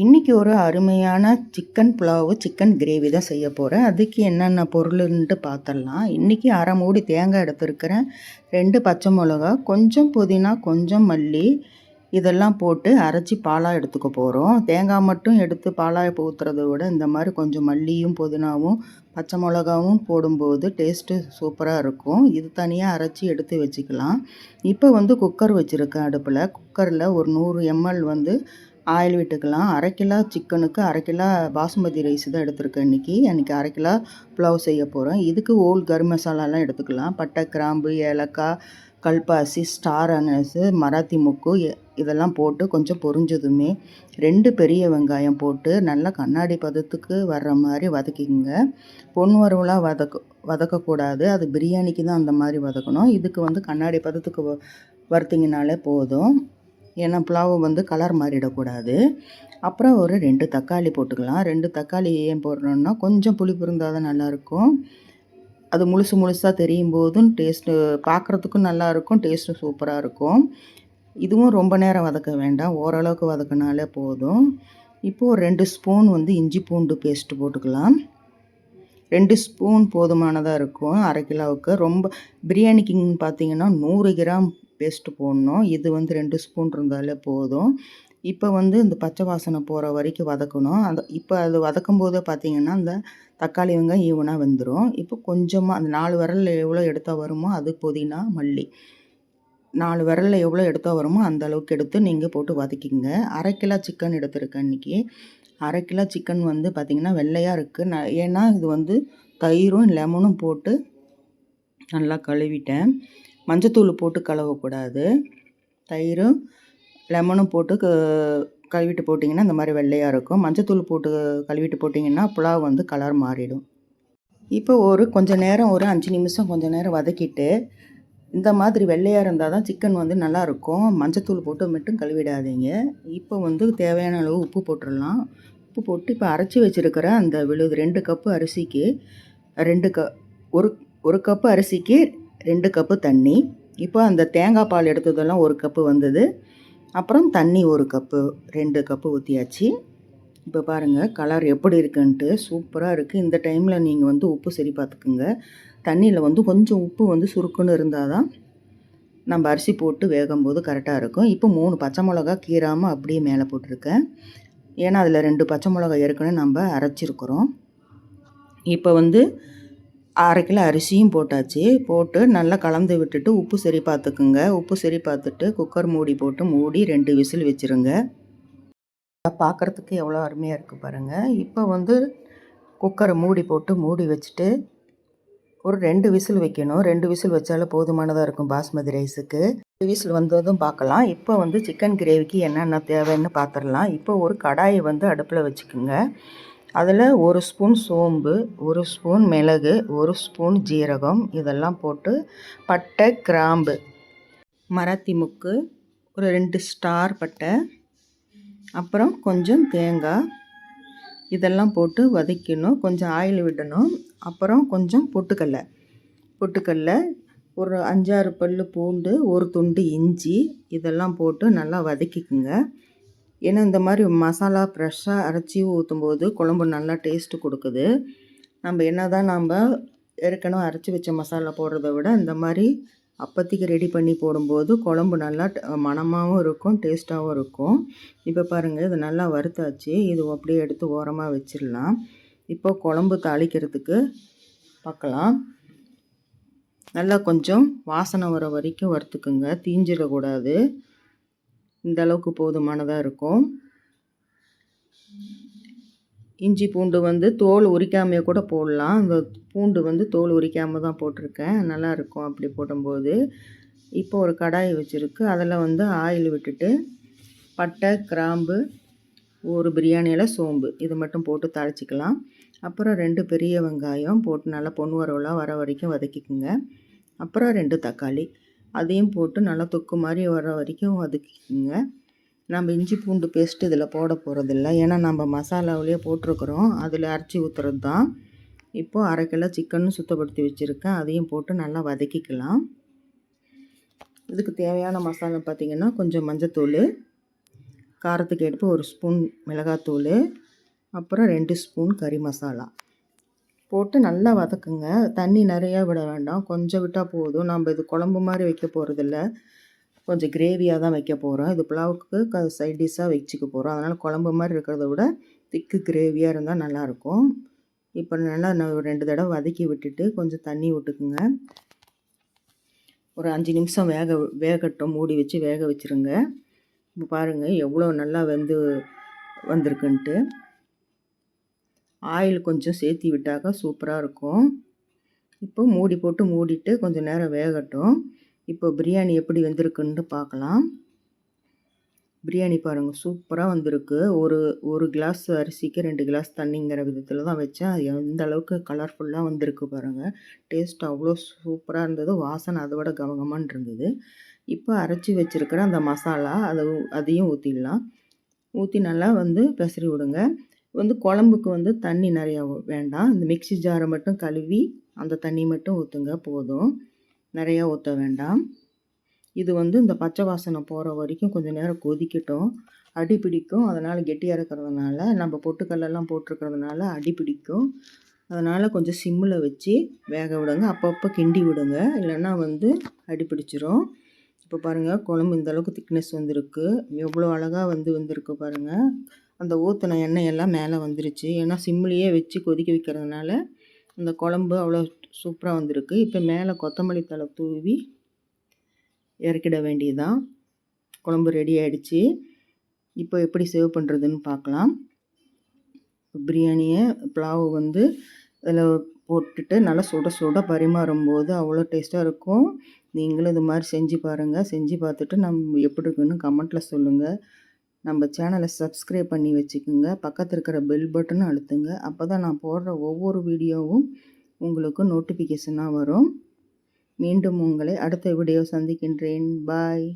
இன்றைக்கி ஒரு அருமையான சிக்கன் புலாவு சிக்கன் கிரேவி தான் செய்ய போகிறேன். அதுக்கு என்னென்ன பொருளுன்ட்டு பார்த்துடலாம். இன்றைக்கி அரை மூடி தேங்காய் எடுத்துருக்கிறேன், 2 பச்சை மிளகா, கொஞ்சம் புதினா, கொஞ்சம் மல்லி, இதெல்லாம் போட்டு அரைச்சி பாலாக எடுத்துக்க போகிறோம். தேங்காய் மட்டும் எடுத்து பாலாக ஊற்றுறத விட இந்த மாதிரி கொஞ்சம் மல்லியும் புதினாவும் பச்சை மிளகாவும் போடும்போது டேஸ்ட்டு சூப்பராக இருக்கும். இது தனியாக அரைச்சி எடுத்து வச்சுக்கலாம். இப்போ குக்கர் வச்சுருக்கேன் அடுப்பில். குக்கரில் ஒரு 100 ml ஆயில் விட்டுக்கலாம். 1/2 கிலோ சிக்கனுக்கு 1/2 கிலோ பாசுமதி ரைஸ் தான் எடுத்திருக்கேன் இன்றைக்கி. 1/2 கிலோ புலாவ் செய்ய போகிறேன். இதுக்கு ஓல் கரம் மசாலாலாம் எடுத்துக்கலாம். பட்டை, கிராம்பு, ஏலக்காய், கல்பாசி, ஸ்டார் அனஸு, மராத்தி முக்கு இதெல்லாம் போட்டு கொஞ்சம் பொரிஞ்சதுமே 2 பெரிய வெங்காயம் போட்டு நல்லா கண்ணாடி பதத்துக்கு வர்ற மாதிரி வதக்கிங்க. பொன்வரவலாக வதக்கக்கூடாது. அது பிரியாணிக்கு தான் அந்த மாதிரி வதக்கணும். இதுக்கு கண்ணாடி பதத்துக்கு வறுத்திங்கனாலே போதும். ஏன்னா புலாவு கலர் மாறிடக்கூடாது. அப்புறம் ஒரு 2 தக்காளி போட்டுக்கலாம். 2 தக்காளி ஏன் போடுறோன்னா கொஞ்சம் புளிப்பு இருந்தால் தான் நல்லாயிருக்கும். அது முழுசாக தெரியும் போதும் டேஸ்ட்டு பார்க்குறதுக்கும் நல்லாயிருக்கும், டேஸ்ட்டும் சூப்பராக இருக்கும். இதுவும் ரொம்ப நேரம் வதக்க வேண்டாம், ஓரளவுக்கு வதக்கினாலே போதும். இப்போது 2 ஸ்பூன் இஞ்சி பூண்டு பேஸ்ட்டு போட்டுக்கலாம். 2 ஸ்பூன் போதுமானதாக இருக்கும் 1/2 கிலோவுக்கு. ரொம்ப பிரியாணிக்குன்னு பார்த்தீங்கன்னா 100 கிராம் பேஸ்ட்டு போடணும். இது 2 ஸ்பூன் இருந்தாலே போதும். இப்போ இந்த பச்சை வாசனை போகிற வரைக்கும் வதக்கணும். இப்போ அது வதக்கும் போதே பார்த்தீங்கன்னா அந்த தக்காளி வெங்காயம் ஈவனாக வெந்துடும். இப்போ கொஞ்சமாக அந்த 4 விரலில் எவ்வளோ எடுத்தால் வருமோ அது புதினா, மல்லி 4 விரலில் எவ்வளோ எடுத்தால் வருமோ அந்த அளவுக்கு எடுத்து நீங்கள் போட்டு வதக்கிங்க. 1/2 கிலோ சிக்கன் எடுத்துருக்கேன் இன்றைக்கி. 1/2 கிலோ சிக்கன் பார்த்திங்கன்னா வெள்ளையாக இருக்குது. ஏன்னா இது தயிரும் லெமனும் போட்டு நல்லா கழுவிட்டேன். மஞ்சத்தூள் போட்டு கழுவக்கூடாது. தயிரும் லெமனும் போட்டு கழுவிட்டு போட்டிங்கன்னா இந்த மாதிரி வெள்ளையாக இருக்கும். மஞ்சத்தூள் போட்டு கழுவிட்டு போட்டிங்கன்னா புலாவ் கலர் மாறிடும். இப்போ கொஞ்சம் நேரம் ஒரு 5 நிமிஷம் கொஞ்சம் நேரம் வதக்கிட்டு இந்த மாதிரி வெள்ளையாக இருந்தால் தான் சிக்கன் நல்லாயிருக்கும். மஞ்சத்தூள் போட்டு மட்டும் கழுவிடாதீங்க. இப்போ தேவையான அளவு உப்பு போட்டுடலாம். உப்பு போட்டு இப்போ அரைச்சி வச்சுருக்கிற அந்த 2 கப்பு அரிசிக்கு 1 கப்பு அரிசிக்கு 2 கப்பு தண்ணி. இப்போ அந்த தேங்காய் பால் எடுத்ததெல்லாம் 1 கப்பு வந்தது. அப்புறம் தண்ணி 1 கப்பு, 2 கப்பு ஊற்றியாச்சு. இப்போ பாருங்கள் கலர் எப்படி இருக்குன்ட்டு சூப்பராக இருக்குது. இந்த டைமில் நீங்கள் உப்பு சரி பார்த்துக்குங்க. தண்ணியில் கொஞ்சம் உப்பு சுருக்குன்னு இருந்தால் தான் நம்ம அரிசி போட்டு வேகும்போது கரெக்டாக இருக்கும். இப்போ 3 பச்சை மிளகா கீறாமல் அப்படியே மேலே போட்டிருக்கேன். ஏன்னா அதில் 2 பச்சை மிளகா ஏற்கனவே நம்ம அரைச்சிருக்கிறோம். இப்போ 1/2 கிலோ அரிசியும் போட்டாச்சு. போட்டு நல்லா கலந்து விட்டுட்டு உப்பு சரி பார்த்துக்குங்க. உப்பு சரி பார்த்துட்டு குக்கர் மூடி போட்டு மூடி 2 விசில் வச்சுருங்க. பார்க்குறதுக்கு எவ்வளோ அருமையாக இருக்குது பாருங்கள். இப்போ குக்கரை மூடி போட்டு மூடி வச்சுட்டு ஒரு 2 விசில் வைக்கணும். 2 விசில் வச்சாலும் போதுமானதாக இருக்கும் பாஸ்மதி ரைஸுக்கு. 2 விசில் வந்ததும் பார்க்கலாம். இப்போ சிக்கன் கிரேவிக்கு என்னென்ன தேவைன்னு பார்த்துடலாம். இப்போ ஒரு கடாயை அடுப்பில் வச்சுக்கோங்க. அதில் 1 ஸ்பூன் சோம்பு, 1 ஸ்பூன் மிளகு, 1 ஸ்பூன் ஜீரகம் இதெல்லாம் போட்டு பட்டை, கிராம்பு, மராத்தி முக்கு, ஒரு 2 ஸ்டார் பட்டை, அப்புறம் கொஞ்சம் தேங்காய் இதெல்லாம் போட்டு வதக்கணும். கொஞ்சம் ஆயில் விடணும். அப்புறம் கொஞ்சம் பொட்டுக்கடலை, ஒரு 5-6 பல் பூண்டு, ஒரு துண்டு இஞ்சி இதெல்லாம் போட்டு நல்லா வதக்கிக்குங்க. ஏன்னா இந்த மாதிரி மசாலா ஃப்ரெஷ்ஷாக அரைச்சி ஊற்றும்போது குழம்பு நல்லா டேஸ்ட்டு கொடுக்குது. நம்ம ஏற்கனவே அரைச்சி வச்ச மசாலா போடுறத விட இந்த மாதிரி அப்போதைக்கு ரெடி பண்ணி போடும்போது குழம்பு நல்லா மணமாகவும் இருக்கும், டேஸ்ட்டாகவும் இருக்கும். இப்போ பாருங்கள் இது நல்லா வறுத்தாச்சு. இது அப்படியே எடுத்து ஓரமாக வச்சிடலாம். இப்போ குழம்பு தாளிக்கிறதுக்கு பார்க்கலாம். நல்லா கொஞ்சம் வாசனை வர வரைக்கும் வறுத்துக்குங்க, தீஞ்சிடக்கூடாது. இந்த அளவுக்கு போதுமானதாக இருக்கும். இஞ்சி பூண்டு தோல் உரிக்காமையே கூட போடலாம். இந்த பூண்டு தோல் உரிக்காமல் தான் போட்டிருக்கேன், நல்லாயிருக்கும் அப்படி போடும்போது. இப்போ ஒரு கடாய் வச்சுருக்கு. அதில் ஆயில் விட்டுட்டு பட்டை, கிராம்பு, ஒரு பிரியாணி இலை, சோம்பு இது மட்டும் போட்டு தாளிச்சிக்கலாம். அப்புறம் 2 பெரிய வெங்காயம் போட்டு நல்லா பொன்வரவலாக வர வரைக்கும் வதக்கிக்குங்க. அப்புறம் 2 தக்காளி அதையும் போட்டு நல்லா தொக்கு மாதிரி வர வரைக்கும் வதக்கிக்குங்க. நம்ம இஞ்சி பூண்டு பேஸ்ட்டு இதில் போட போகிறதில்ல, ஏன்னா நம்ம மசாலாவிலேயே போட்டிருக்கிறோம், அதில் அரைச்சி ஊற்றுறது தான். இப்போது 1/2 கிலோ சிக்கனும் சுத்தப்படுத்தி வச்சுருக்கேன், அதையும் போட்டு நல்லா வதக்கிக்கலாம். இதுக்கு தேவையான மசாலா பார்த்திங்கன்னா கொஞ்சம் மஞ்சத்தூள், காரத்துக்கு ஏற்ப 1 ஸ்பூன் மிளகாத்தூள், அப்புறம் 2 ஸ்பூன் கறி மசாலா போட்டு நல்லா வதக்குங்க. தண்ணி நிறையா விட வேண்டாம், கொஞ்சம் விட்டால் போதும். நம்ம இது குழம்பு மாதிரி வைக்க போகிறதில்ல, கொஞ்சம் கிரேவியாக தான் வைக்க போகிறோம். இது புலாவுக்கு சைட் டிஷ்ஷாக வச்சுக்க போகிறோம். அதனால் குழம்பு மாதிரி இருக்கிறத விட திக்கு கிரேவியாக இருந்தால் நல்லாயிருக்கும். இப்போ நல்லா நான் 2 தடவை வதக்கி விட்டுட்டு கொஞ்சம் தண்ணி விட்டுக்குங்க. ஒரு 5 நிமிஷம் வேகட்டும், மூடி வச்சு வேக வச்சுருங்க. இப்போ பாருங்கள் எவ்வளோ நல்லா வந்திருக்குன்ட்டு. ஆயில் கொஞ்சம் சேர்த்தி விட்டாக்கா சூப்பராக இருக்கும். இப்போ மூடி போட்டு மூடிட்டு கொஞ்சம் நேரம் வேகட்டும். இப்போ பிரியாணி எப்படி வெந்திருக்குன்னு பார்க்கலாம். பிரியாணி பாருங்கள் சூப்பராக வந்திருக்கு. ஒரு கிளாஸ் அரிசிக்கு 2 கிளாஸ் தண்ணிங்கிற விதத்தில் தான் வச்சேன். அது எந்த அளவுக்கு கலர்ஃபுல்லாக வந்திருக்கு பாருங்கள். டேஸ்ட் அவ்வளோ சூப்பராக இருந்தது, வாசனை அதை விட கமகமான்னு இருந்தது. இப்போ அரைச்சி வச்சுருக்கிற அந்த மசாலா அதையும் ஊற்றிடலாம். ஊற்றி நல்லா பெசரி விடுங்க. குழம்புக்கு தண்ணி நிறையா வேண்டாம். இந்த மிக்ஸி ஜாரை மட்டும் கழுவி அந்த தண்ணி மட்டும் ஊற்றுங்க போதும், நிறையா ஊற்ற வேண்டாம். இது இந்த பச்சை வாசனை போகிற வரைக்கும் கொஞ்சம் நேரம் கொதிக்கட்டும். அடி பிடிக்கும், அதனால் கெட்டியாக இருக்கிறதுனால நம்ம பொட்டுக்கல்லெல்லாம் போட்டிருக்கிறதுனால அடி பிடிக்கும். அதனால் கொஞ்சம் சிம்மில் வச்சு வேக விடுங்க. அப்பப்போ கிண்டி விடுங்க, இல்லைன்னா அடி பிடிச்சிரும். இப்போ பாருங்கள் குழம்பு இந்தளவுக்கு திக்னஸ் வந்திருக்கு. எவ்வளோ அழகாக வந்திருக்கு பாருங்கள். அந்த ஊற்றின எண்ணெய் எல்லாம் மேலே வந்துருச்சு. ஏன்னா சிம்மிலேயே வச்சு கொதிக்க வைக்கிறதுனால அந்த குழம்பு அவ்வளோ சூப்பராக வந்திருக்கு. இப்போ மேலே கொத்தமல்லி தழை தூவி இறக்கிட வேண்டியதுதான். குழம்பு ரெடி ஆகிடுச்சு. இப்போ எப்படி சேவ் பண்ணுறதுன்னு பார்க்கலாம். பிரியாணியை புலாவு அதில் போட்டுட்டு நல்லா சுட சுட பரிமாறும்போது அவ்வளோ டேஸ்ட்டாக இருக்கும். நீங்களும் இது மாதிரி செஞ்சு பாருங்கள். செஞ்சு பார்த்துட்டு எப்படி இருக்குன்னு கமெண்ட்டில் சொல்லுங்கள். நம்ம சேனலை சப்ஸ்கிரைப் பண்ணி வச்சுக்கோங்க. பக்கத்தில் இருக்கிற பெல் பட்டனும் அழுத்துங்க. அப்போ தான் நான் போடுற ஒவ்வொரு வீடியோவும் உங்களுக்கு நோட்டிஃபிகேஷனாக வரும். மீண்டும் உங்களை அடுத்த வீடியோ சந்திக்கின்றேன். பாய்.